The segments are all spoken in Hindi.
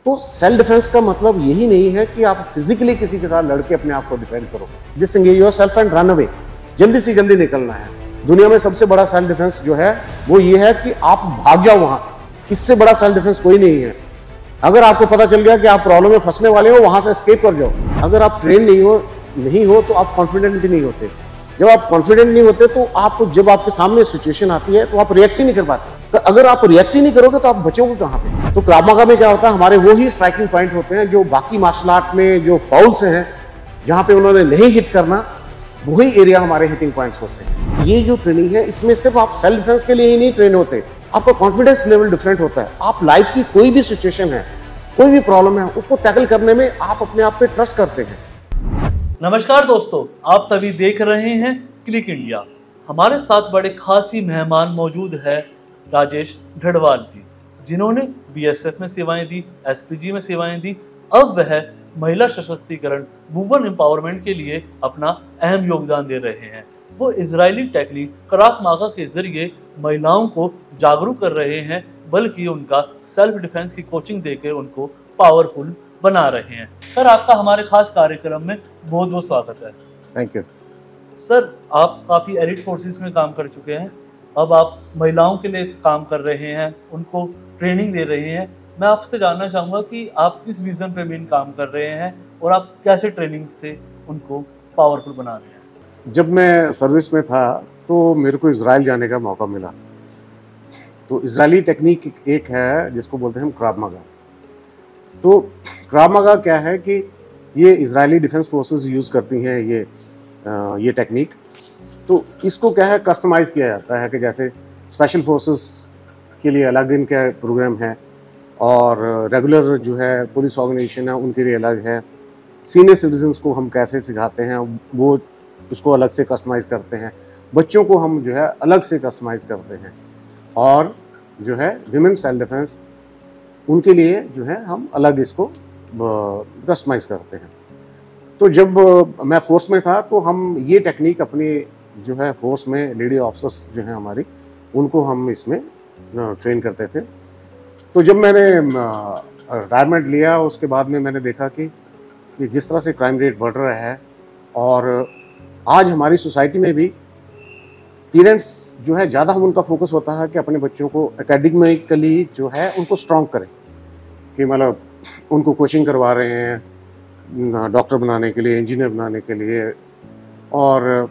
तो सेल्फ डिफेंस का मतलब यही नहीं है कि आप फिजिकली किसी के साथ लड़के अपने आप को डिफेंड करो। Disengage yourself and run away, जल्दी से जल्दी निकलना है। दुनिया में सबसे बड़ा सेल्फ डिफेंस जो है वो ये है कि आप भाग जाओ वहां से। इससे बड़ा सेल्फ डिफेंस कोई नहीं है। अगर आपको पता चल गया कि आप प्रॉब्लम में फंसने वाले हो, वहां से एस्केप कर जाओ। अगर आप ट्रेन नहीं हो तो आप कॉन्फिडेंट भी नहीं होते। जब आप कॉन्फिडेंट नहीं होते तो आप जब आपके सामने सिचुएशन आती है तो आप रिएक्ट ही नहीं कर पाते। तो अगर आप रिएक्ट ही नहीं करोगे तो आप बचोगे कहां पे? तो krav maga में क्या होता है, हमारे वो ही स्ट्राइकिंग पॉइंट होते हैं जो बाकी मार्शल आर्ट में जो फाउल्स हैं, जहां पे उन्होंने नहीं हिट करना, वही एरिया हमारे हिटिंग पॉइंट्स होते हैं। ये जो ट्रेनिंग है इसमें सिर्फ आप सेल्फ डिफेंस के लिए ही नहीं ट्रेन होते, आपका कॉन्फिडेंस लेवल डिफरेंट होता है। आप लाइफ की कोई भी सिचुएशन है, कोई भी प्रॉब्लम है, उसको टैकल करने में आप अपने आप पे ट्रस्ट करते हैं। नमस्कार दोस्तों, आप सभी देख रहे हैं क्लिक इंडिया। हमारे साथ बड़े खास ही मेहमान मौजूद है राजेश ढड़वाल जी, जिन्होंने बीएसएफ में सेवाएं दी, एसपीजी में सेवाएं दी। अब वह महिला सशक्तिकरण, वुमेन एम्पावरमेंट के लिए अपना अहम योगदान दे रहे हैं। वो इजरायली टेक्निक krav maga के जरिए महिलाओं को जागरूक कर रहे हैं, बल्कि उनका सेल्फ डिफेंस की कोचिंग देकर उनको पावरफुल बना रहे हैं। सर, आपका हमारे खास कार्यक्रम में बहुत बहुत स्वागत है। थैंक यू सर, आप काफ़ी एलिट फोर्सेस में काम कर चुके हैं, अब आप महिलाओं के लिए काम कर रहे हैं, उनको ट्रेनिंग दे रहे हैं। मैं आपसे जानना चाहूँगा कि आप किस विज़न पे मेन काम कर रहे हैं और आप कैसे ट्रेनिंग से उनको पावरफुल बना रहे हैं। जब मैं सर्विस में था तो मेरे को इजराइल जाने का मौका मिला। तो इजरायली टेक्निक एक है जिसको बोलते हैं हम krav maga। तो krav maga क्या है कि ये इजरायली डिफेंस फोर्सेस यूज़ करती हैं ये टेक्निक। तो इसको क्या है, कस्टमाइज़ किया जाता है कि जैसे स्पेशल फोर्सेस के लिए अलग इनका प्रोग्राम है और रेगुलर जो है पुलिस ऑर्गेनाइजेशन है उनके लिए अलग है। सीनियर सिटीजन्स को हम कैसे सिखाते हैं वो उसको अलग से कस्टमाइज़ करते हैं। बच्चों को हम जो है अलग से कस्टमाइज़ करते हैं और जो है विमेन सेल्फ डिफेंस उनके लिए जो है हम अलग इसको कस्टमाइज़ करते हैं। तो जब मैं फोर्स में था तो हम ये टेक्निक अपनी जो है फोर्स में लेडी ऑफिसर्स जो है हमारी, उनको हम इसमें ट्रेन करते थे। तो जब मैंने रिटायरमेंट लिया उसके बाद में मैंने देखा कि जिस तरह से क्राइम रेट बढ़ रहा है और आज हमारी सोसाइटी में भी पेरेंट्स जो है ज़्यादा उनका फोकस होता है कि अपने बच्चों को एकेडमिकली जो है उनको स्ट्रॉन्ग करें, कि मतलब उनको कोचिंग करवा रहे हैं डॉक्टर बनाने के लिए, इंजीनियर बनाने के लिए और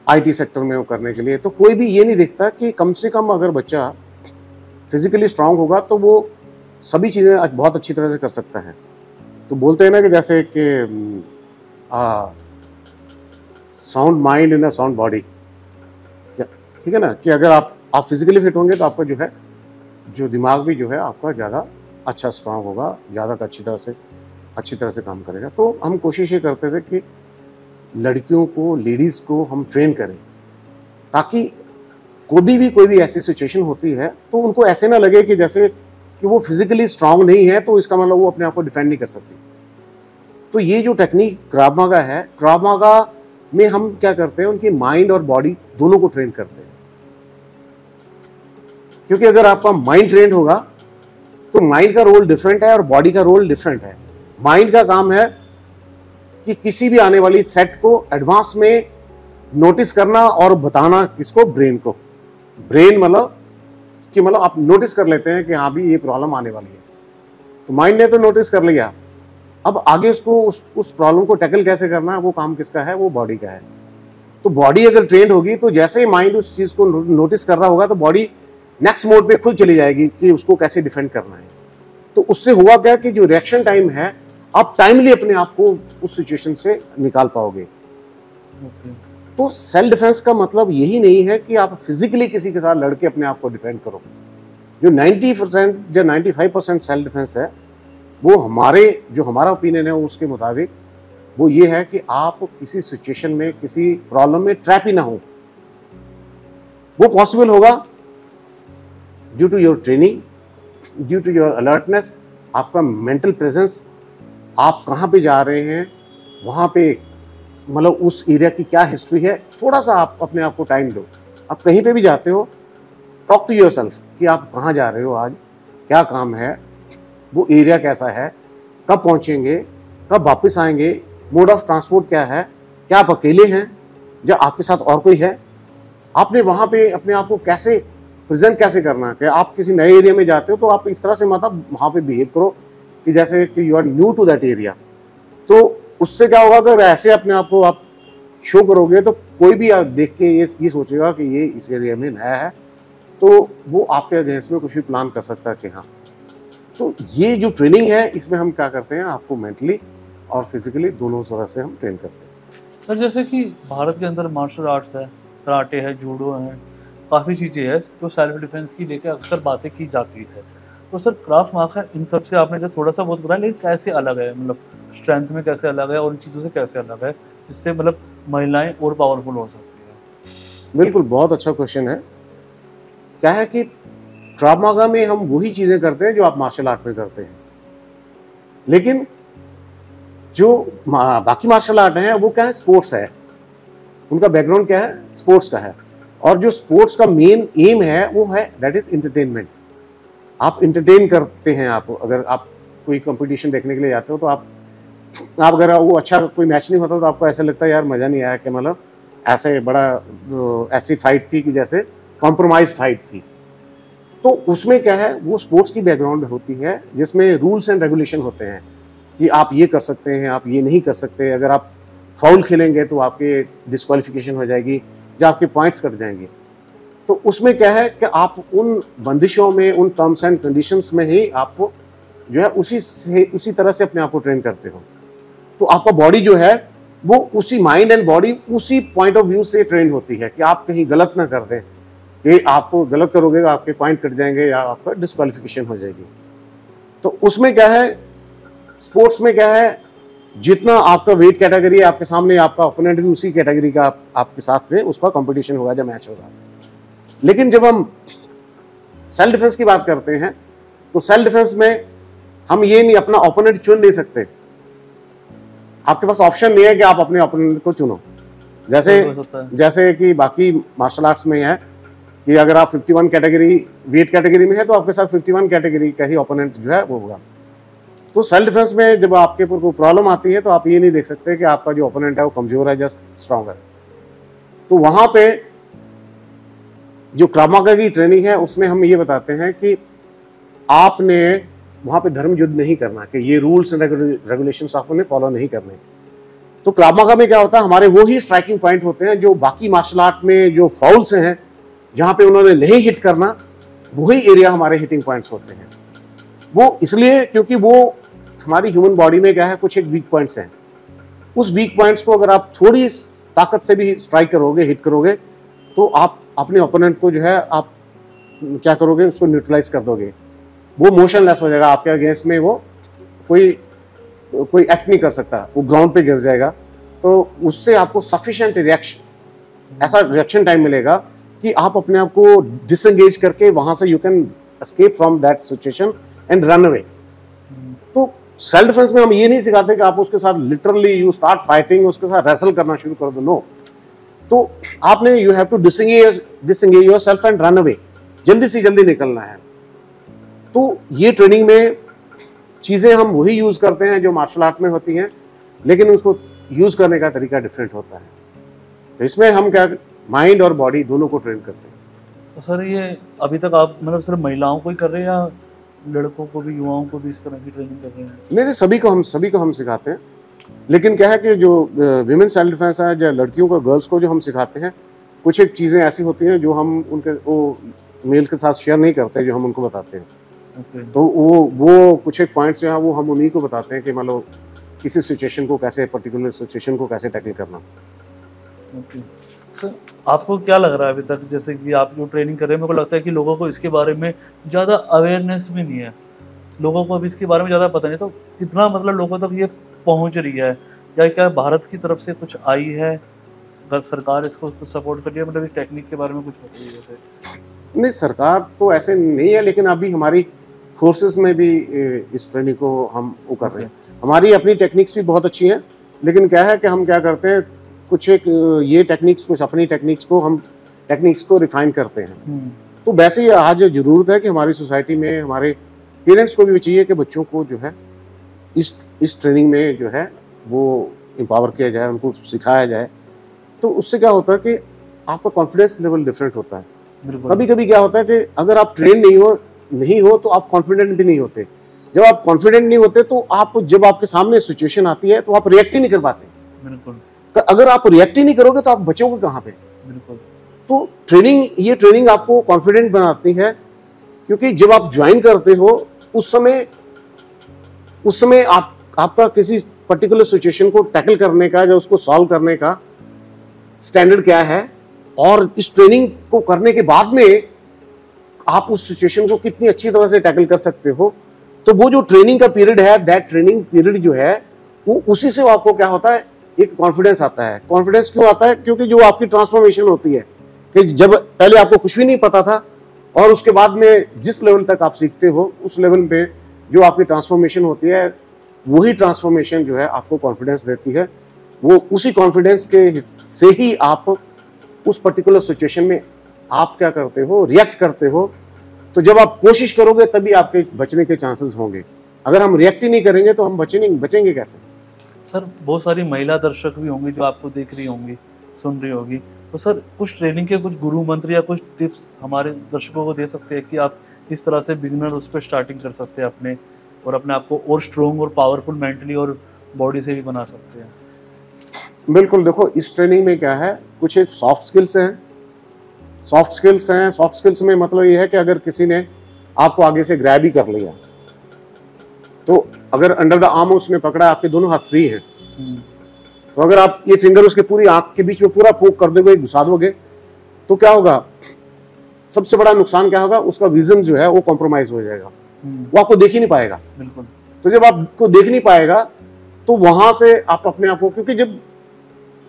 आईटी सेक्टर में वो करने के लिए। तो कोई भी ये नहीं देखता कि कम से कम अगर बच्चा फिजिकली स्ट्रांग होगा तो वो सभी चीज़ें बहुत अच्छी तरह से कर सकता है। तो बोलते हैं ना कि जैसे कि sound mind in a sound body, ठीक है ना, कि अगर आप फिजिकली फिट होंगे तो आपका जो है जो दिमाग भी जो है आपका ज़्यादा अच्छा स्ट्रांग होगा, ज़्यादा अच्छी तरह से काम करेगा। तो हम कोशिश ये करते थे कि लड़कियों को, लेडीज़ को हम ट्रेन करें ताकि कोई भी ऐसी सिचुएशन होती है तो उनको ऐसे ना लगे कि जैसे कि वो फिजिकली स्ट्रांग नहीं है तो इसका मतलब वो अपने आप को डिफेंड नहीं कर सकती। तो ये जो टेक्निक krav maga है, krav maga में हम क्या करते हैं, उनकी माइंड और बॉडी दोनों को ट्रेन करते हैं। क्योंकि अगर आपका माइंड ट्रेंड होगा तो माइंड का रोल डिफरेंट है और बॉडी का रोल डिफरेंट है। माइंड का काम है कि किसी भी आने वाली थ्रेट को एडवांस में नोटिस करना और बताना किसको, ब्रेन को। ब्रेन मतलब कि आप नोटिस कर लेते हैं कि हाँ भी ये प्रॉब्लम आने वाली है, तो माइंड ने तो नोटिस कर लिया। अब आगे उसको उस प्रॉब्लम को टैकल कैसे करना है वो काम किसका है, वो बॉडी का है। तो बॉडी अगर ट्रेंड होगी तो जैसे ही माइंड उस चीज़ को नोटिस कर रहा होगा तो बॉडी नेक्स्ट मोड पे खुद चली जाएगी कि उसको कैसे डिफेंड करना है। तो उससे हुआ क्या कि जो रिएक्शन टाइम है, आप टाइमली अपने आप को उस सिचुएशन से निकाल पाओगे। तो सेल्फ डिफेंस का मतलब यही नहीं है कि आप फिजिकली किसी के साथ लड़के अपने आप को डिफेंड करो। जो 90% या 95% सेल्फ डिफेंस है वो हमारा ओपिनियन है उसके मुताबिक वो ये है कि आप किसी सिचुएशन में, किसी प्रॉब्लम में ट्रैप ही ना हो। वो पॉसिबल होगा due to your training, due to your alertness, आपका मेंटल प्रेजेंस, आप कहाँ पे जा रहे हैं, वहाँ पे उस एरिया की क्या हिस्ट्री है, थोड़ा सा आप अपने आप को टाइम दो। आप कहीं पे भी जाते हो, टॉक टू योरसेल्फ कि आप कहाँ जा रहे हो, आज क्या काम है, वो एरिया कैसा है, कब पहुंचेंगे, कब वापस आएंगे, मोड ऑफ ट्रांसपोर्ट क्या है, क्या आप अकेले हैं या आपके साथ और कोई है, आपने वहाँ पे अपने आप को कैसे प्रेजेंट कैसे करना है। कि आप किसी नए एरिया में जाते हो तो आप इस तरह से मतलब वहाँ पे बिहेव करो कि जैसे कि you are new to that area. तो उससे क्या होगा, अगर ऐसे अपने आप को आप शो करोगे तो कोई भी आप देख के ये सोचेगा कि ये इस एरिया में नया है, तो वो आपके अगेंस्ट में कुछ भी प्लान कर सकता है कि हाँ। तो ये जो ट्रेनिंग है इसमें हम क्या करते हैं, आपको मेंटली और फिजिकली दोनों तरह से हम ट्रेन करते हैं। सर जैसे कि भारत के अंदर मार्शल आर्ट्स है, कराटे है, जूडो है, काफ़ी चीज़ें हैं जो सेल्फ डिफेंस की लेकर अक्सर बातें की जाती है। तो सर क्राफ्ट मार्शल इन सब से आपने जो थोड़ा सा बहुत बताया, लेकिन कैसे अलग है, मतलब स्ट्रेंथ में कैसे अलग है और इन चीज़ों से कैसे अलग है, इससे मतलब महिलाएं और पावरफुल हो सकती है? बिल्कुल, बहुत अच्छा क्वेश्चन है। क्या है कि क्राव मागा में हम वही चीजें करते हैं जो आप मार्शल आर्ट में करते हैं, लेकिन जो बाकी मार्शल आर्ट है वो क्या है, स्पोर्ट्स है। उनका बैकग्राउंड क्या है, स्पोर्ट्स का है। और जो स्पोर्ट्स का मेन एम है वो है दैट इज एंटरटेनमेंट। आप इंटरटेन करते हैं। आप अगर आप कोई कंपटीशन देखने के लिए जाते हो तो आप अगर वो अच्छा कोई मैच नहीं होता तो आपको ऐसा लगता है यार मज़ा नहीं आया, कि मतलब ऐसे बड़ा ऐसी फाइट थी कि जैसे कॉम्प्रोमाइज फाइट थी। तो उसमें क्या है, वो स्पोर्ट्स की बैकग्राउंड होती है जिसमें रूल्स एंड रेगुलेशन होते हैं कि आप ये कर सकते हैं, आप ये नहीं कर सकते। अगर आप फाउल खेलेंगे तो आपके डिस्क्वालिफिकेशन हो जाएगी या आपके पॉइंट्स कट जाएंगे। तो उसमें क्या है कि आप उन बंदिशों में, उन टर्म्स एंड कंडीशंस में ही आपको जो है उसी तरह से अपने आप को ट्रेन करते हो। तो आपका बॉडी जो है वो उसी माइंड एंड बॉडी उसी पॉइंट ऑफ व्यू से ट्रेन होती है कि आप कहीं गलत ना कर दें, कि आपको गलत करोगे तो आपके पॉइंट कट जाएंगे या आपका डिस्क्वालिफिकेशन हो जाएगी। तो उसमें क्या है, स्पोर्ट्स में क्या है, जितना आपका वेट कैटेगरी है आपके सामने, आपका ओपोनेंट भी उसी कैटेगरी का आपके साथ में उसका कंपटीशन होगा जब मैच होगा। लेकिन जब हम सेल्फ डिफेंस की बात करते हैं तो सेल्फ डिफेंस में हम ये नहीं अपना ओपोनेंट चुन नहीं सकते। आपके पास ऑप्शन नहीं है कि आप अपने ओपोनेंट को चुनो। जैसे कि बाकी मार्शल आर्ट्स में है कि अगर आप 51 कैटेगरी वेट कैटेगरी में है तो आपके साथ 51 कैटेगरी का ही ओपोनेंट जो है वो होगा। तो सेल्फ डिफेंस में जब आपके ऊपर कोई प्रॉब्लम आती है तो आप ये नहीं देख सकते कि आपका जो ओपोनेंट है वो कमजोर है या स्ट्रांग है। तो वहां पे जो क्राव मागा की ट्रेनिंग है उसमें हम ये बताते हैं कि आपने वहां पे धर्म युद्ध नहीं करना, कि ये रूल्स एंड रेगुलेशंस आपने फॉलो नहीं करने। तो क्राव मागा में क्या होता है, हमारे वो ही स्ट्राइकिंग पॉइंट होते हैं जो बाकी मार्शल आर्ट में जो फाउल्स हैं, जहां पे उन्होंने नहीं हिट करना, वही एरिया हमारे हिटिंग पॉइंट्स होते हैं। वो इसलिए क्योंकि वो हमारी ह्यूमन बॉडी में क्या है, कुछ एक वीक पॉइंट्स हैं। उस वीक पॉइंट्स को अगर आप थोड़ी ताकत से भी स्ट्राइक करोगे, हिट करोगे, तो आप अपने ओपोनेंट को जो है आप क्या करोगे, उसको न्यूट्रलाइज कर दोगे। वो मोशनलेस हो जाएगा आपके अगेंस्ट में, वो कोई एक्ट नहीं कर सकता, वो ग्राउंड पे गिर जाएगा। तो उससे आपको सफिशिएंट रिएक्शन, ऐसा रिएक्शन टाइम मिलेगा कि आप अपने आप को डिसएंगेज करके वहां से you can escape from that situation and run away. तो सेल्फ डिफेंस में हम ये नहीं सिखाते कि आप उसके साथ लिटरली यू स्टार्ट फाइटिंग, उसके साथ रेसल करना शुरू कर दो। नो, तो आपने you have to disengage yourself and run away, जल्दी से जल्दी निकलना है। तो ये ट्रेनिंग में चीजें हम वही यूज करते हैं जो मार्शल आर्ट में होती हैं, लेकिन उसको यूज करने का तरीका डिफरेंट होता है। तो इसमें हम क्या माइंड और बॉडी दोनों को ट्रेन करते हैं। तो सर ये अभी तक आप मतलब सिर्फ महिलाओं को ही कर रहे हैं या लड़कों को भी, युवाओं को भी इस तरह की ट्रेनिंग कर रहे हैं? नहीं, सभी को हम सिखाते हैं। लेकिन क्या है कि जो विमेन सेल्फ डिफेंस है, जो लड़कियों को, गर्ल्स को जो हम सिखाते हैं, कुछ एक चीज़ें ऐसी होती हैं जो हम उनके वो मेल के साथ शेयर नहीं करते, जो हम उनको बताते हैं। तो वो कुछ एक पॉइंट्स जो है वो हम उन्हीं को बताते हैं कि मान लो किसी सिचुएशन को कैसे, पर्टिकुलर सिचुएशन को कैसे टैकल करना। सर आपको क्या लग रहा है अभी तक, जैसे कि आप जो ट्रेनिंग कर रहे हैं, मेरे को लगता है कि लोगों को इसके बारे में ज़्यादा अवेयरनेस भी नहीं है, लोगों को अभी इसके बारे में ज़्यादा पता नहीं, तो कितना मतलब लोगों तक ये पहुंच रही है, या क्या भारत की तरफ से कुछ आई है, सरकार इसको सपोर्ट कर रही है, मतलब इस टेक्निक के बारे में कुछ पता है जैसे? नहीं, सरकार तो ऐसे नहीं है, लेकिन अभी हमारी फोर्सेस में भी इस ट्रेनिंग को हम वो कर रहे हैं। हमारी अपनी टेक्निक्स भी बहुत अच्छी हैं, लेकिन क्या है कि हम क्या करते हैं, कुछ एक ये टेक्निक्स, कुछ अपनी टेक्निक्स को रिफाइन करते हैं। तो वैसे ही आज ज़रूरत है कि हमारी सोसाइटी में, हमारे पेरेंट्स को भी चाहिए कि बच्चों को जो है इस ट्रेनिंग में जो है वो एम्पावर किया जाए, उनको सिखाया जाए। तो उससे क्या होता है कि आपका कॉन्फिडेंस लेवल डिफरेंट होता है। कभी कभी क्या होता है कि अगर आप ट्रेन नहीं हो तो आप कॉन्फिडेंट भी नहीं होते। जब आप कॉन्फिडेंट नहीं होते तो आप जब आपके सामने सिचुएशन आती है तो आप रिएक्ट ही नहीं कर पाते। बिल्कुल। अगर आप रिएक्ट ही नहीं करोगे तो आप बचोगे कहाँ पे? बिल्कुल। तो ये ट्रेनिंग आपको कॉन्फिडेंट बनाती है, क्योंकि जब आप ज्वाइन करते हो उस समय आपका किसी पर्टिकुलर सिचुएशन को टैकल करने का या उसको सॉल्व करने का स्टैंडर्ड क्या है, और इस ट्रेनिंग को करने के बाद में आप उस सिचुएशन को कितनी अच्छी तरह से टैकल कर सकते हो। तो वो जो ट्रेनिंग का पीरियड है, दैट ट्रेनिंग पीरियड जो है वो उसी से आपको क्या होता है, एक कॉन्फिडेंस आता है। कॉन्फिडेंस क्यों आता है? क्योंकि जो आपकी ट्रांसफॉर्मेशन होती है कि जब पहले आपको कुछ भी नहीं पता था और उसके बाद में जिस लेवल तक आप सीखते हो उस लेवल पे जो आपकी ट्रांसफॉर्मेशन होती है, वही ट्रांसफॉर्मेशन जो है आपको कॉन्फिडेंस देती है। वो उसी कॉन्फिडेंस के से ही आप उस पर्टिकुलर सिचुएशन में आप क्या करते हो, रिएक्ट करते हो। तो जब आप कोशिश करोगे तभी आपके बचने के चांसेस होंगे। अगर हम रिएक्ट ही नहीं करेंगे तो हम बचेंगे कैसे? सर, बहुत सारी महिला दर्शक भी होंगी जो आपको देख रही होंगी, सुन रही होगी, तो सर कुछ ट्रेनिंग के कुछ गुरु मंत्र या कुछ टिप्स हमारे दर्शकों को दे सकते हैं कि आप इस तरह से बिगिनर उस पर स्टार्टिंग कर सकते हैं अपने, और अपने आप को और स्ट्रॉन्ग और पावरफुल मेंटली और बॉडी से भी बना सकते हैं? बिल्कुल। देखो, इस ट्रेनिंग में क्या है, कुछ एक सॉफ्ट स्किल्स हैं। सॉफ्ट स्किल्स में मतलब ये है कि अगर किसी ने आपको आगे से ग्रैब ही कर लिया, तो अगर अंडर द आर्म उसने पकड़ा, आपके दोनों हाथ फ्री हैं, तो अगर आप ये फिंगर उसके पूरी आंख के बीच में पूरा पोक कर दोगे, घुसा दोगे, तो क्या होगा? सबसे बड़ा नुकसान क्या होगा? उसका विजन जो है वो कॉम्प्रोमाइज हो जाएगा, वो आपको देख ही नहीं पाएगा। बिल्कुल। तो जब आपको देख नहीं पाएगा तो वहां से आप अपने आप को, क्योंकि जब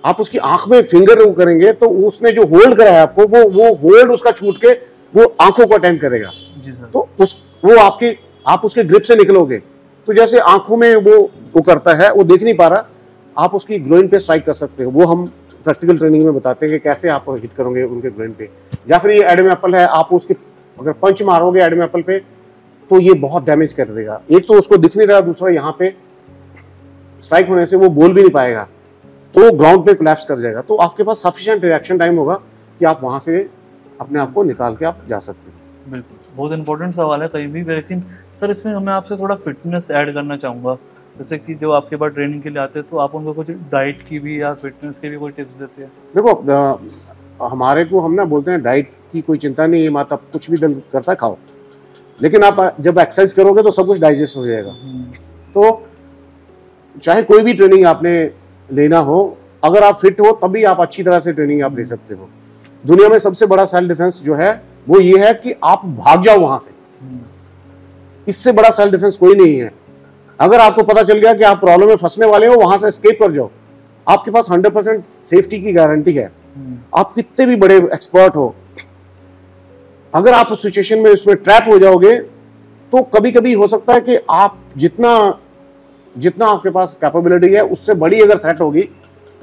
आप उसकी आंख में फिंगर करेंगे तो उसने जो होल्ड करा है आपको, वो होल्ड उसका छूट के वो आंखों को अटेंड करेगा। जी सर। तो वो आप उसके ग्रिप से निकलोगे, तो जैसे आंखों में वो करता है, वो देख नहीं पा रहा, आप उसकी ग्रोइन पे स्ट्राइक कर सकते हो। वो हम प्रैक्टिकल ट्रेनिंग में बताते हैं कि कैसे आप हिट करोगे उनके ग्रोइन पे। या फिर ये एडम एप्पल है, आप उसके अगर पंच मारोगे एडम एप्पल पे तो ये बहुत डैमेज कर देगा। एक तो उसको दिख नहीं रहा, दूसरा यहाँ पे स्ट्राइक होने से वो बोल भी नहीं पाएगा, तो ग्राउंड पे कोलैप्स कर जाएगा। तो आपके पास सफिशिएंट रिएक्शन टाइम होगा कि आप वहां से अपने आप को निकाल के आप जा सकते हैं। बिल्कुल, बहुत इंपॉर्टेंट सवाल है कहीं भी। लेकिन सर, इसमें मैं आपसे थोड़ा फिटनेस ऐड करना चाहूँगा। जैसे कि जो आपके पास ट्रेनिंग के लिए आते हैं तो आप उनको कुछ डाइट की भी या फिटनेस की भी कोई टिप्स देते हैं? देखो, हमारे को हम ना बोलते हैं डाइट की कोई चिंता नहीं है, माता कुछ भी दिल करता है खाओ, लेकिन आप जब एक्सरसाइज करोगे तो सब कुछ डाइजेस्ट हो जाएगा। तो चाहे कोई भी ट्रेनिंग आपने लेना हो, अगर आप फिट हो तभी आप अच्छी तरह से ट्रेनिंग आप ले सकते हो। दुनिया में सबसे बड़ा सेल्फ डिफेंस जो है वो ये है कि आप भाग जाओ वहां से। इससे बड़ा सेल्फ डिफेंस कोई नहीं है। अगर आपको पता चल गया कि आप प्रॉब्लम में फंसने वाले हो, वहां से एस्केप कर जाओ। आपके पास 100% सेफ्टी की गारंटी है। आप कितने भी बड़े एक्सपर्ट हो, अगर आप उस सिचुएशन में उसमें ट्रैप हो जाओगे तो कभी कभी हो सकता है कि आप जितना आपके पास कैपेबिलिटी है उससे बड़ी अगर थ्रेट होगी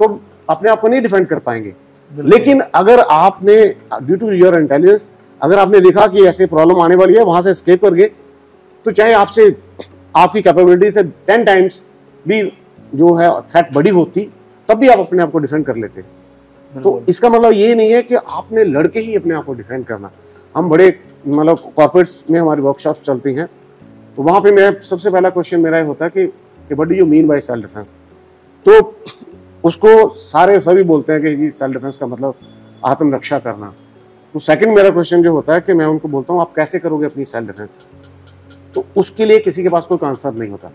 तो अपने आप को नहीं डिफेंड कर पाएंगे। लेकिन अगर आपने ड्यू टू योर इंटेलिजेंस अगर आपने देखा कि ऐसे प्रॉब्लम आने वाली है, वहां से एस्केप कर गए, तो चाहे आपकी कैपेबिलिटी से 10 टाइम्स भी जो है थ्रेट बड़ी होती, तब भी आप अपने आप को डिफेंड कर लेते। तो इसका मतलब ये नहीं है कि आपने लड़के ही अपने आप को डिफेंड करना। हम बड़े मतलब कॉर्पोरेट्स में हमारी वर्कशॉप चलती हैं, तो वहां पे मैं सबसे पहला क्वेश्चन मेरा होता है कि what do you mean by self defence. तो उसको सभी बोलते हैं कि जी सेल्फ डिफेंस का मतलब आत्मरक्षा करना। तो सेकंड मेरा क्वेश्चन जो होता है कि मैं उनको बोलता हूँ आप कैसे करोगे अपनी सेल्फ डिफेंस। तो उसके लिए किसी के पास कोई आंसर नहीं होता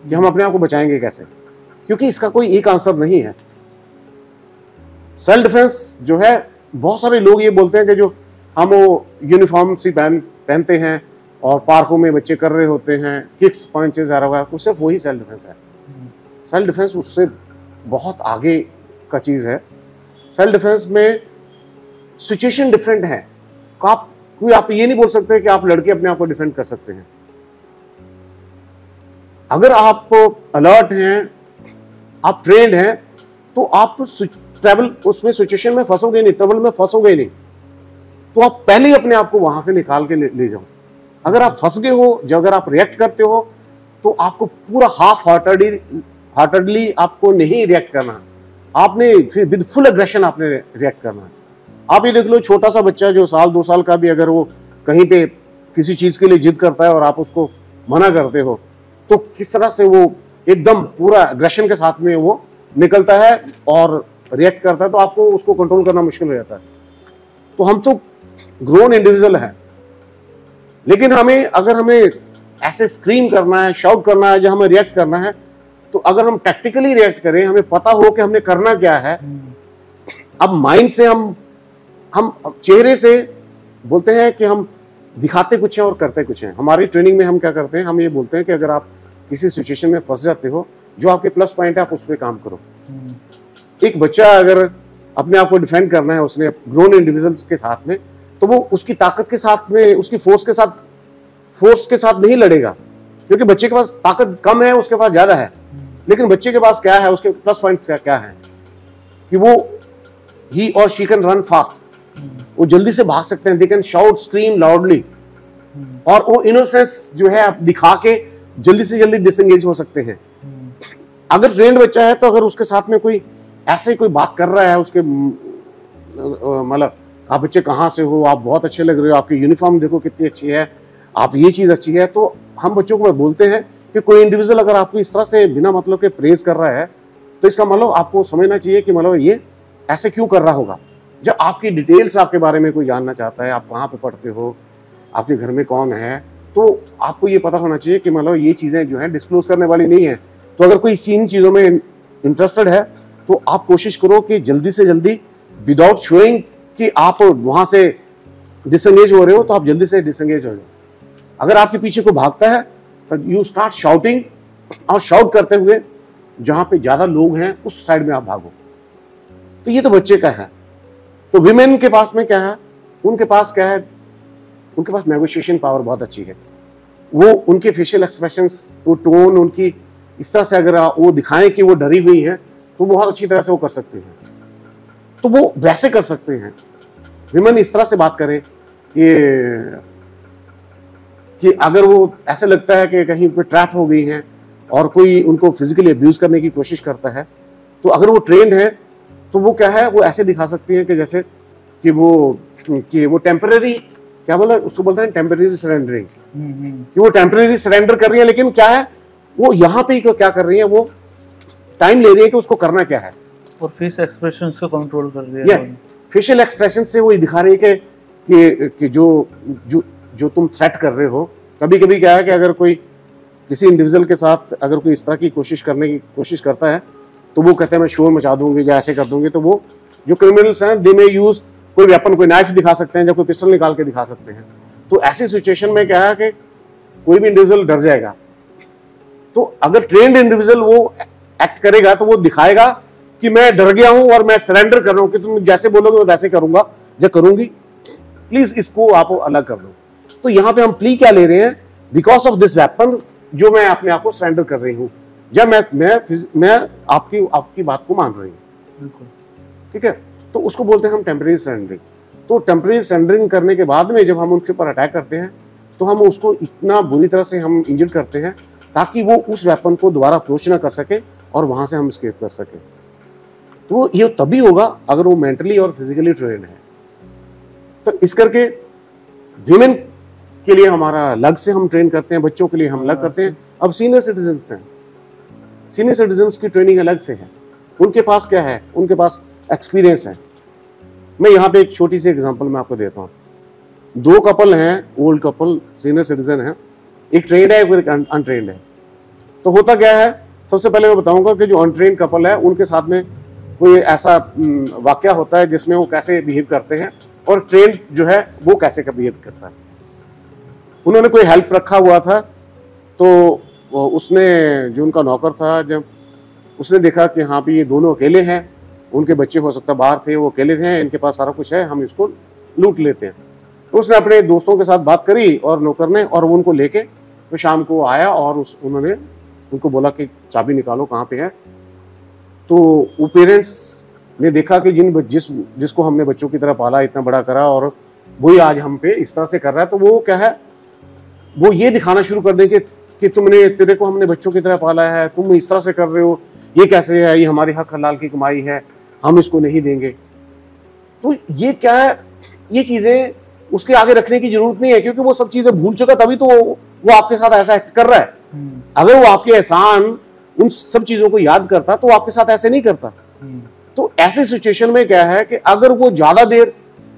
कि हम अपने आप को बचाएंगे कैसे, क्योंकि इसका कोई एक आंसर नहीं है। सेल्फ डिफेंस जो है, बहुत सारे लोग ये बोलते हैं कि जो हम वो यूनिफॉर्म सी पहनते हैं और पार्कों में बच्चे कर रहे होते हैं, किक्स पंचेस वगैरह, सिर्फ वही सेल्फ डिफेंस है। सेल्फ डिफेंस उससे बहुत आगे का चीज है। सेल्फ डिफेंस में सिचुएशन डिफरेंट है। आप ये नहीं बोल सकते कि आप लड़के अपने आप को डिफेंड कर सकते हैं। अगर आप अलर्ट हैं, आप ट्रेंड हैं, तो आप ट्रैवल उसमें सिचुएशन में फंसोगे नहीं, ट्रबल में फंसोगे नहीं। तो आप पहले ही अपने आप को वहां से निकाल के ले जाओ। अगर आप फंस गए हो, जो अगर आप रिएक्ट करते हो, तो आपको पूरा हाफ हार्टेडली आपको नहीं रिएक्ट करना, आपने फिर विद फुल एग्रेशन आपने रिएक्ट करना है। आप ये देख लो, छोटा सा बच्चा जो 1-2 साल का भी अगर वो कहीं पे किसी चीज के लिए जिद करता है और आप उसको मना करते हो, तो किस तरह से वो एकदम पूरा एग्रेशन के साथ में वो निकलता है और रिएक्ट करता है, तो आपको उसको कंट्रोल करना मुश्किल हो जाता है। तो हम तो ग्रोन इंडिविजुअल हैं, लेकिन अगर हमें ऐसे स्क्रीम करना है, शाउट करना है, जब हमें रिएक्ट करना है, तो अगर हम टैक्टिकली रिएक्ट करें, हमें पता हो कि हमने करना क्या है। अब माइंड से हम चेहरे से बोलते हैं कि हम दिखाते कुछ है और करते कुछ है। हमारी ट्रेनिंग में हम क्या करते हैं, हम ये बोलते हैं कि अगर आप किसी सिचुएशन में फंस जाते हो, जो आपके प्लस पॉइंट है आप उस पर काम करो। एक बच्चा अगर अपने आप को डिफेंड करना है उसने ग्रोन इंडिविजुअल्स के साथ में, तो वो उसकी ताकत के साथ में, उसकी फोर्स के साथ नहीं लड़ेगा, क्योंकि बच्चे के पास ताकत कम है, उसके पास ज्यादा है। लेकिन बच्चे के पास क्या है, उसके प्लस पॉइंट क्या है कि वो ही और शी कैन रन फास्ट, वो जल्दी से भाग सकते हैं, they can shout scream loudly, और वो इनोसेंस जो है आप दिखा के जल्दी से जल्दी डिसएंगेज हो सकते हैं। अगर ट्रेंड बच्चा है, तो अगर उसके साथ में कोई ऐसे कोई बात कर रहा है, उसके मतलब आप बच्चे कहाँ से हो, आप बहुत अच्छे लग रहे हो, आपकी यूनिफॉर्म देखो कितनी अच्छी है, आप ये चीज अच्छी है, तो हम बच्चों को बोलते हैं कि कोई इंडिविजुअल अगर आपको इस तरह से बिना मतलब के प्रेज कर रहा है, तो इसका मतलब आपको समझना चाहिए कि मतलब ये ऐसे क्यों कर रहा होगा। जब आपकी डिटेल्स आपके बारे में कोई जानना चाहता है, आप कहाँ पे पढ़ते हो, आपके घर में कौन है, तो आपको ये पता होना चाहिए कि मतलब ये चीज़ें जो है डिस्क्लोज करने वाली नहीं है। तो अगर कोई इन चीज़ों में इंटरेस्टेड है, तो आप कोशिश करो कि जल्दी से जल्दी विदाउट शोइंग कि आप वहाँ से डिसएंगेज हो रहे हो, तो आप जल्दी से डिसएंगेज हो जाओ। अगर आपके पीछे कोई भागता है, तो यू स्टार्ट शाउटिंग, और शाउट करते हुए जहाँ पे ज़्यादा लोग हैं उस साइड में आप भागो। तो ये तो बच्चे का है। तो विमेन के पास में क्या है, उनके पास क्या है, उनके पास नेगोशिएशन पावर बहुत अच्छी है। वो उनके फेशियल एक्सप्रेशंस, वो टोन उनकी इस तरह से अगर वो दिखाएं कि वो डरी हुई है, तो बहुत अच्छी तरह से वो कर सकते हैं। तो वो वैसे कर सकते हैं। विमेन इस तरह से बात करें कि अगर वो ऐसे लगता है कि कहीं पे ट्रैप हो गई हैं और कोई उनको फिजिकली अब्यूज करने की कोशिश करता है, तो अगर वो ट्रेंड है, तो वो क्या है, वो ऐसे दिखा सकती है कि जैसे कि वो टेम्पररी, क्या बोला उसको, बोलते हैं टेम्पररी सरेंडरिंग, कि वो टेम्पररी सरेंडर कर रही है, लेकिन क्या है, वो यहाँ पे क्या कर रही है, वो टाइम ले रही है कि उसको करना क्या है, और फेस एक्सप्रेशन से कंट्रोल कर रही है। यस, फेशियल एक्सप्रेशन से वो दिखा रही है कि जो तुम थ्रेट कर रहे हो। कभी कभी क्या है कि अगर कोई किसी इंडिविजुअल के साथ अगर कोई इस तरह की कोशिश करने की कोशिश करता है, तो वो कहते हैं मैं शोर मचा दूंगी या ऐसे कर दूंगी, तो वो जो क्रिमिनल्स हैं, दे मे यूज कोई वेपन, कोई नाइफ दिखा सकते हैं, या कोई पिस्टल निकाल के दिखा सकते हैं। तो ऐसी सिचुएशन में क्या है कि कोई भी इंडिविजुअल डर जाएगा। तो अगर ट्रेंड इंडिविजुअल वो एक्ट करेगा, तो वो दिखाएगा कि मैं डर गया हूं और मैं सरेंडर कर रहा हूं, कि तुम जैसे बोलोगे मैं वैसे करूंगा या करूंगी, प्लीज इसको आप अलग कर दो। तो यहाँ पे हम प्ली क्या ले रहे हैं, बिकॉज ऑफ दिस वेपन, जो मैं अपने आप को सरेंडर कर रही हूँ, जब मैं आपकी बात को मान रही हूँ, ठीक है। तो उसको बोलते हैं हम टेम्परेरी सरेंडरिंग। तो टेम्परेरी सरेंडरिंग करने के बाद में जब हम उनके ऊपर अटैक करते हैं, तो हम उसको इतना बुरी तरह से हम इंजर करते हैं ताकि वो उस वेपन को दोबारा अप्रोच ना कर सके और वहां से हम एस्केप कर सके। तो ये तभी होगा अगर वो मेंटली और फिजिकली ट्रेन है। तो इस करके विमेन के लिए हमारा अलग से हम ट्रेन करते हैं, बच्चों के लिए हम अलग करते हैं। अब सीनियर सिटीजन्स हैं, सीनियर सिटीजन्स की ट्रेनिंग अलग से है। उनके पास क्या है, उनके पास एक्सपीरियंस है। मैं यहाँ पे एक छोटी सी एग्जांपल मैं आपको देता हूँ। 2 कपल हैं, ओल्ड कपल, सीनियर सिटीजन है, एक ट्रेंड है, एक अनट्रेंड है। तो होता क्या है, सबसे पहले मैं बताऊंगा कि जो अनट्रेंड कपल है उनके साथ में कोई ऐसा वाकया होता है जिसमें वो कैसे बिहेव करते हैं, और ट्रेंड जो है वो कैसे का बिहेव करता है। उन्होंने कोई हेल्प रखा हुआ था, तो उसने जो उनका नौकर था, जब उसने देखा कि हाँ भी ये दोनों अकेले हैं, उनके बच्चे हो सकता बाहर थे, वो अकेले थे, इनके पास सारा कुछ है, हम इसको लूट लेते हैं। तो उसने अपने दोस्तों के साथ बात करी और नौकर ने, और वो उनको लेके तो शाम को आया और उन्होंने उनको बोला कि चाबी निकालो कहाँ पे है। तो वो पेरेंट्स ने देखा कि जिसको हमने बच्चों की तरह पाला, इतना बड़ा करा, और वही आज हम पे इस तरह से कर रहा है। तो वो क्या है, वो ये दिखाना शुरू कर दें कि तेरे को हमने बच्चों की तरह पाला है, तुम इस तरह से कर रहे हो, ये कैसे है, ये हमारी हक हलाल की कमाई है, हम इसको नहीं देंगे। तो ये क्या है, ये चीजें उसके आगे रखने की जरूरत नहीं है, क्योंकि वो सब चीजें भूल चुका, तभी तो वो आपके साथ ऐसा एक्ट कर रहा है। अगर वो आपके एहसान उन सब चीजों को याद करता तो आपके साथ ऐसे नहीं करता। तो ऐसे सिचुएशन में क्या है कि अगर वो ज्यादा देर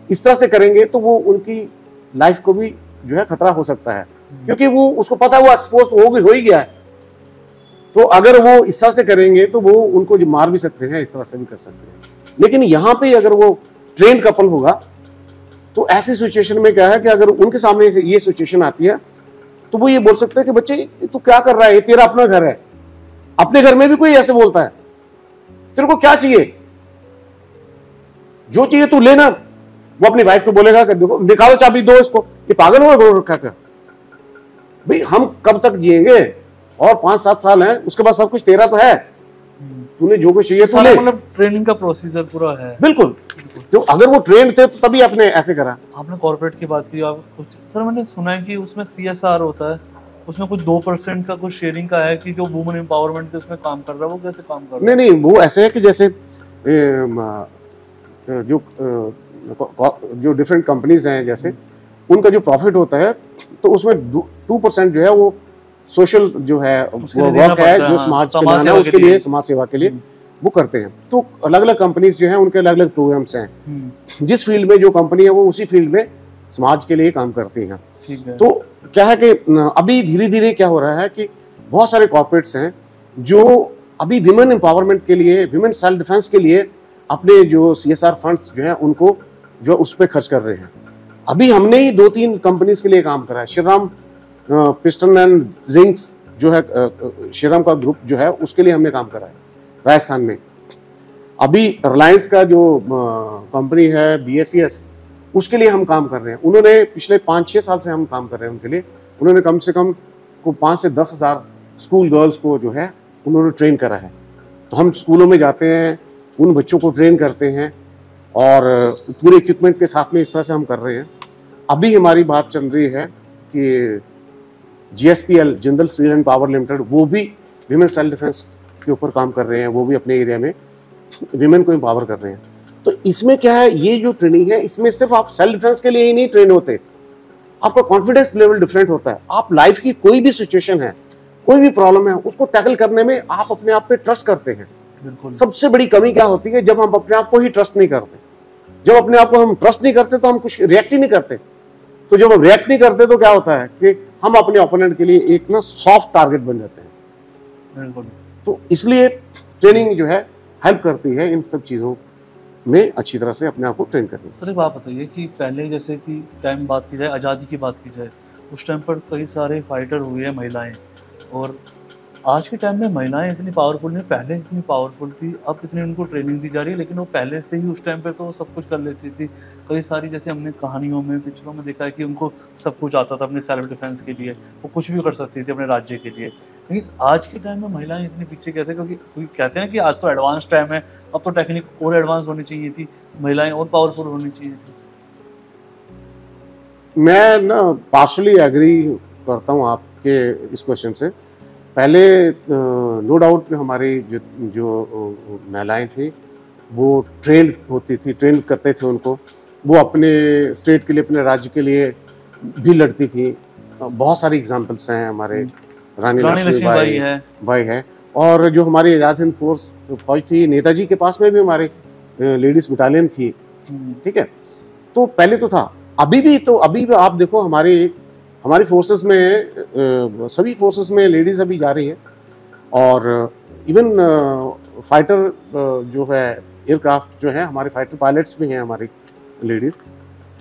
इस तरह से करेंगे तो वो उनकी लाइफ को भी जो है खतरा हो सकता है, क्योंकि वो उसको पता है वो एक्सपोज हो ही गया है। तो अगर वो इस तरह से करेंगे तो वो उनको जो मार भी सकते हैं, इस तरह से भी कर सकते हैं। लेकिन यहाँ पे अगर वो ट्रेंड कपल होगा तो ऐसी सिचुएशन में क्या है कि अगर उनके सामने ये सिचुएशन आती है तो वो ये बोल सकते हैं कि बच्चे तू क्या कर रहा है, ये तेरा अपना घर है। अपने घर में भी कोई ऐसे बोलता है, तेरे को क्या चाहिए, जो चाहिए तू लेना। वो अपनी वाइफ को बोलेगा कि देखो निकालो चाबी, दो इसको, ये पागल हो रखा क्या भाई, हम कब तक जिएंगे, और 5-7 साल हैं, उसके बाद सब कुछ तेरा तो है, तूने जो कुछ चाहिए तो ले। मतलब ट्रेनिंग का प्रोसीजर पूरा है। बिल्कुल। तो अगर वो ट्रेंड थे तो तभी आपने ऐसे करा। आपने कॉर्पोरेट की बात की, आप कुछ सर मैंने सुना है कि उसमें CSR होता है, उसमें कुछ 2% का कुछ शेयरिंग का है कि जो वुमेन एम्पावरमेंट के उसमें काम कर रहा है, वो कैसे काम कर रहा है? नहीं, वो ऐसे है कि जैसे जो डिफरेंट कंपनीज हैं, जैसे उनका जो प्रॉफिट होता है तो उसमें 2% जो है वो सोशल जो है वो वर्क है, जो समाज कल्याण है उसके लिए, समाज सेवा के लिए वो करते हैं। तो अलग अलग कंपनीज जो हैं उनके अलग अलग प्रोग्राम्स हैं, जिस फील्ड में जो कंपनी है वो उसी फील्ड में समाज के लिए काम करती हैं। तो क्या है कि अभी धीरे धीरे क्या हो रहा है कि बहुत सारे कॉर्पोरेट्स हैं जो अभी विमेन एम्पावरमेंट के लिए, विमेन सेल्फ डिफेंस के लिए अपने जो CSR फंड्स जो है उनको जो उस पर खर्च कर रहे हैं। अभी हमने ही 2-3 कंपनीज के लिए काम करा है। श्रीराम पिस्टन एंड रिंग्स जो है, श्रीराम का ग्रुप जो है उसके लिए हमने काम करा है राजस्थान में। अभी रिलायंस का जो कंपनी है BSES, उसके लिए हम काम कर रहे हैं। उन्होंने पिछले 5-6 साल से हम काम कर रहे हैं उनके लिए। उन्होंने कम से कम 5 से 10 हज़ार स्कूल गर्ल्स को जो है उन्होंने ट्रेन करा है। तो हम स्कूलों में जाते हैं, उन बच्चों को ट्रेन करते हैं और पूरे इक्विपमेंट के साथ में इस तरह से हम कर रहे हैं। अभी हमारी बात चल रही है कि GSPL, Jindal steel and power limited, वो भी विमेन सेल्फ डिफेंस के ऊपर काम कर रहे हैं। वो भी अपने एरिया में विमेन को एम्पावर कर रहे हैं। तो इसमें क्या है, ये जो ट्रेनिंग है इसमें सिर्फ आप सेल्फ डिफेंस के लिए ही नहीं ट्रेन होते, आपका कॉन्फिडेंस लेवल डिफरेंट होता है। आप लाइफ की कोई भी सिचुएशन है, कोई भी प्रॉब्लम है, उसको टैकल करने में आप अपने आप पे ट्रस्ट करते हैं। सबसे बड़ी कमी क्या होती है, जब हम अपने आप को ही ट्रस्ट नहीं करते। जब अपने आप को हम ट्रस्ट नहीं करते तो हम कुछ रिएक्ट ही नहीं करते। तो जब हम रिएक्ट नहीं करते तो क्या होता है कि हम अपने ओपोनेंट के लिए एक ना सॉफ्ट टारगेट बन जाते हैं। तो इसलिए ट्रेनिंग जो है हेल्प करती है इन सब चीज़ों में अच्छी तरह से अपने आप को ट्रेन करने। सर एक बात बताइए कि पहले जैसे कि टाइम बात की जाए, आज़ादी की बात की जाए, उस टाइम पर कई सारे फाइटर हुए हैं महिलाएं, और आज के टाइम में महिलाएं इतनी पावरफुल नहीं, पहले इतनी पावरफुल थी, अब इतनी उनको ट्रेनिंग दी जा रही है, लेकिन वो पहले से ही उस टाइम पे तो सब कुछ कर लेती थी। कई सारी जैसे हमने कहानियों में, पिक्चरों में देखा है कि उनको सब कुछ आता था अपने सेल्फ डिफेंस के लिए, वो कुछ भी कर सकती थी अपने राज्य के लिए। लेकिन आज के टाइम में महिलाएं इतनी पीछे कैसे? क्योंकि कहते हैं कि आज तो एडवांस टाइम है, अब तो टेक्निक और एडवांस होनी चाहिए थी, महिलाएं और पावरफुल होनी चाहिए थी। मैं ना पार्शली एग्री करता हूँ आपके इस क्वेश्चन से। पहले नो डाउट हमारी जो महिलाएं थी वो ट्रेंड होती थी, ट्रेन करते थे उनको, वो अपने स्टेट के लिए, अपने राज्य के लिए भी लड़ती थी। बहुत सारी एग्जांपल्स हैं हमारे, रानी लक्ष्मीबाई भाई है, और जो हमारी आज़ाद हिंद फौज थी, नेताजी के पास में भी हमारे लेडीज बटालियन थी। ठीक है, तो पहले तो था, अभी भी आप देखो हमारी फोर्सेस में, सभी फोर्सेस में लेडीज अभी जा रही है, और इवन फाइटर जो है, एयरक्राफ्ट जो है, हमारे फाइटर पायलट्स भी हैं हमारी लेडीज।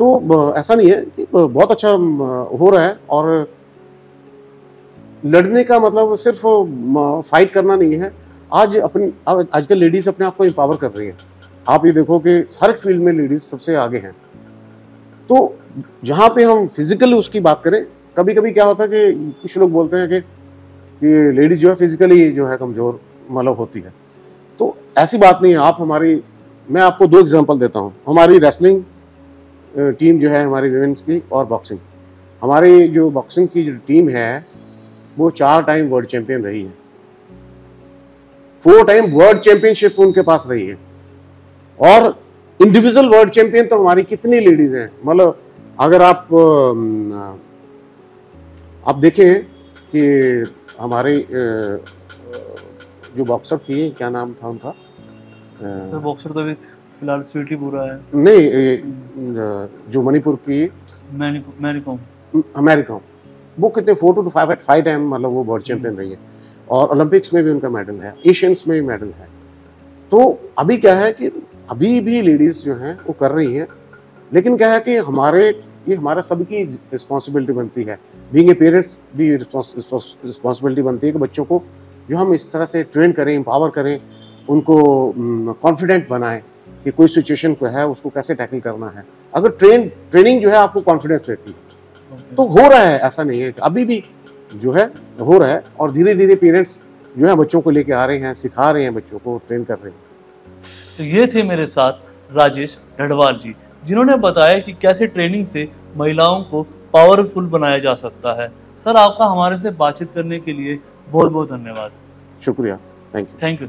तो ऐसा नहीं है कि बहुत अच्छा हो रहा है। और लड़ने का मतलब सिर्फ फाइट करना नहीं है। आजकल लेडीज अपने आप को एम्पावर कर रही हैं। आप ये देखो कि हर फील्ड में लेडीज सबसे आगे हैं। तो जहाँ पे हम फिजिकली उसकी बात करें, कभी कभी क्या होता है कि कुछ लोग बोलते हैं कि लेडीज जो है फिजिकली जो है कमज़ोर मतलब होती है। तो ऐसी बात नहीं है। मैं आपको 2 एग्जांपल देता हूँ। हमारी रेसलिंग टीम जो है हमारी विमेंस की, और बॉक्सिंग, हमारी जो बॉक्सिंग की जो टीम है वो 4 टाइम वर्ल्ड चैंपियन रही है, 4 टाइम वर्ल्ड चैंपियनशिप उनके पास रही है। और इंडिविजुअल वर्ल्ड चैंपियन तो हमारी कितनी लेडीज हैं, मतलब अगर आप देखें कि हमारे जो बॉक्सर थी, क्या नाम था उनका? तो बॉक्सर तो अभी फिलहाल स्वीटी बुरा है। नहीं, जो मणिपुर की अमेरिका, वो कितने 4 to 5 टाइम मतलब वो वर्ल्ड चैंपियन रही है, और ओलंपिक्स में भी उनका मेडल है, एशियंस में भी मेडल है। तो अभी क्या है कि अभी भी लेडीज जो हैं वो कर रही हैं, लेकिन क्या है कि ये हमारा सबकी रिस्पॉन्सिबिलिटी बनती है, बीइंग ए पेरेंट्स भी रिस्पॉन्सिबिलिटी बनती है कि बच्चों को जो हम इस तरह से ट्रेन करें, एम्पावर करें, उनको कॉन्फिडेंट बनाएं कि कोई सिचुएशन को है उसको कैसे टैकल करना है। अगर ट्रेनिंग जो है आपको कॉन्फिडेंस देती है, तो हो रहा है, ऐसा नहीं है, अभी भी जो है हो रहा है, और धीरे धीरे पेरेंट्स जो है बच्चों को लेके आ रहे हैं, सिखा रहे हैं, बच्चों को ट्रेन कर रहे हैं। तो ये थे मेरे साथ राजेश ढडवाल जी, जिन्होंने बताया कि कैसे ट्रेनिंग से महिलाओं को पावरफुल बनाया जा सकता है। सर, आपका हमारे से बातचीत करने के लिए बहुत बहुत धन्यवाद। शुक्रिया, थैंक यू।